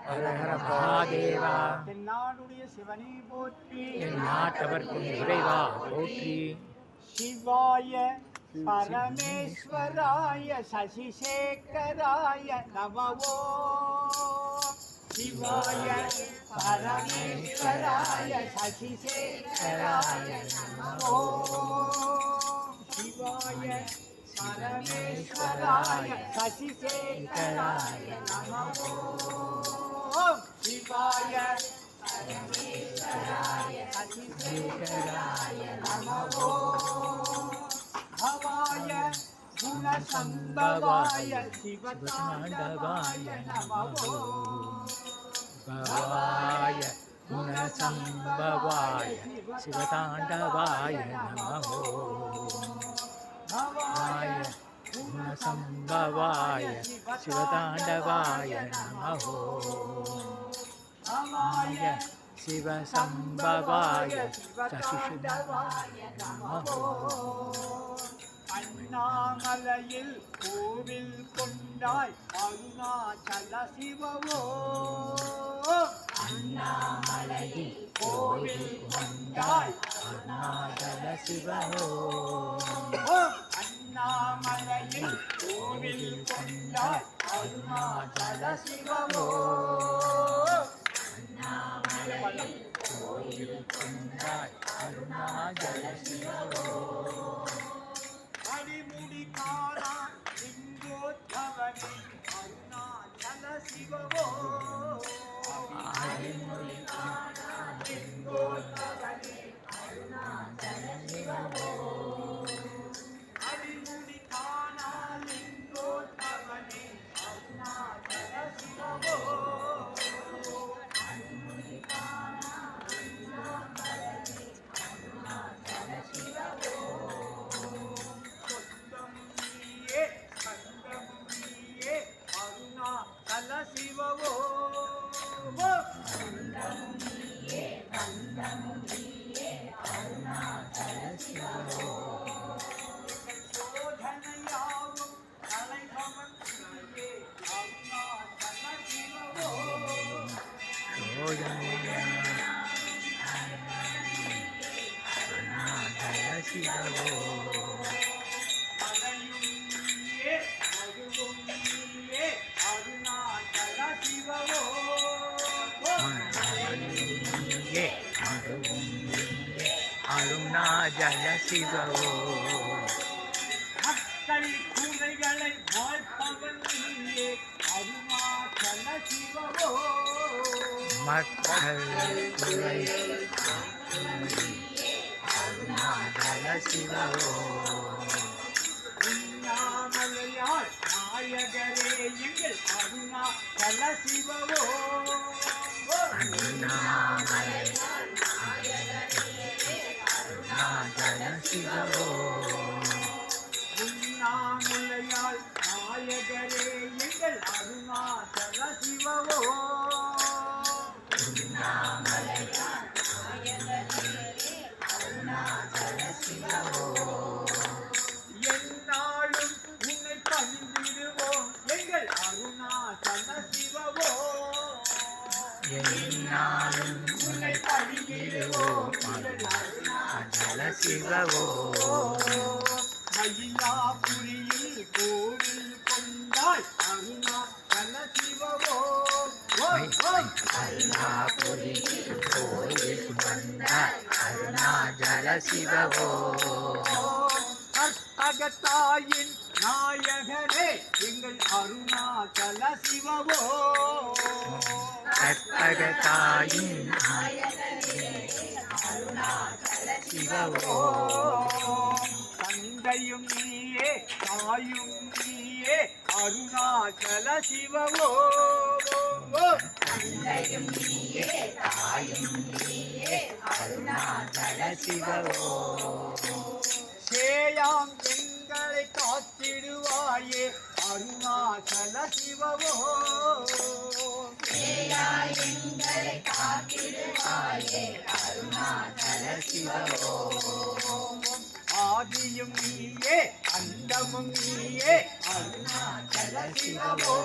ஹர ஹர மகாதேவா. தென்னாடுடைய சிவனை போற்றி, என் நாட்டவர்க்கும் இறைவா போற்றி. சிவாய பரமேஸ்வராய சசிசேகராய நமவோ. சிவாய பரமேஸ்வராய சசிசேகராய நமவோ. சிவாய பரமேஸ்வராய சசிசேகராய நமவோ. சிவாய பரமேஸ்வராய சசிசேகராய நமவோ. பவாய குணசம்பவாய சிவதாண்டவாய நமவோ. பவாய குணசம்பவாய சிவதாண்டவாய நமோ. பவாய குணசம்பவாய சிவதாண்டவாய நமோ. பவாய சிவசம்பவாய சசிதாண்டவாய நமோ. அண்ணாமலையில் கோவில் கொண்டாய் அருணாச்சல சிவவோ. அண்ணாமலையில் கோவில் கொண்டாய் அருணாச்சல சிவவோ. அண்ணாமலையில் கோவில் கொண்டாய் அருணாச்சல சிவவோ. அண்ணாமலையில் கோவில் கொண்டாய் அருணாச்சல சிவவோ. அடிமுடி காணா லிங்கோத்பவனே அருணாச்சல சிவவோ. அடிமுடி காணா லிங்கோத்பவனே அருணாச்சல சிவவோ. அடிமுடி காணா லிங்கோத்பவனே அருணாச்சல சிவவோ. அடிமுடி காணா லிங்கோத்பவனே அருணாச்சல சிவவோ. சொந்தம் நீயே சந்தம் நீயே அருணாச்சல சிவவோ. சோதனையாவும் தலைவன் நீயே அருணாச்சல சிவவோ. அருணாச்சல சிவவோ. மலையும் நீயே மதுவும் நீயே அருணாச்சல சிவவோ. மலையே அதுவும் நீயே அருணாச்சல சிவவோ. மக்கள் குறைகளை வாழ்ப்பவன் நீயே அருணாச்சல சிவவோ. மக்கள் குறை அருணாச்சல சிவவோ. உண்ணாமலையாள் நாயகரே எங்கள் அருணாச்சல சிவவோ. அண்ணாமலை அருணாச்சல சிவவோ. உண்ணாமலையாள் நாயகரே எங்கள் அருணாச்சல சிவவோ. அருணாச்சல சிவவோ. எந்நாளும் உன்னை பணிந்திடுவோம் எங்கள் அருணாச்சல சிவவோ. எந்நாளும் உன்னை பணிந்திடுவோம் அருணாச்சல சிவவோ. மயிலாபுரியில் கோவில் கொண்டாய் அருணாச்சல சிவவோ. மயிலாபுரியில் கோயில் கொண்டாய் அருணாச்சல சிவவோ. கற்பகத்தாயின் நாயகனே எங்கள் அருணாச்சல சிவவோ. கற்பகத்தாயின் சிவவோ. தந்தையும் நீயே தாயும் நீயே அருணாச்சல சிவவோ. தந்தையும் நீயே தாயும் நீயே அருணாச்சல சிவவோ. சேயாம் எங்களை காத்திடுவாயே அருணாச்சல சிவவோ. எங்களை காத்திடுவாயே அருணாச்சல சிவவோ. ஆதியும் நீயே அந்தமும் நீயே அருணாச்சல சிவவோ.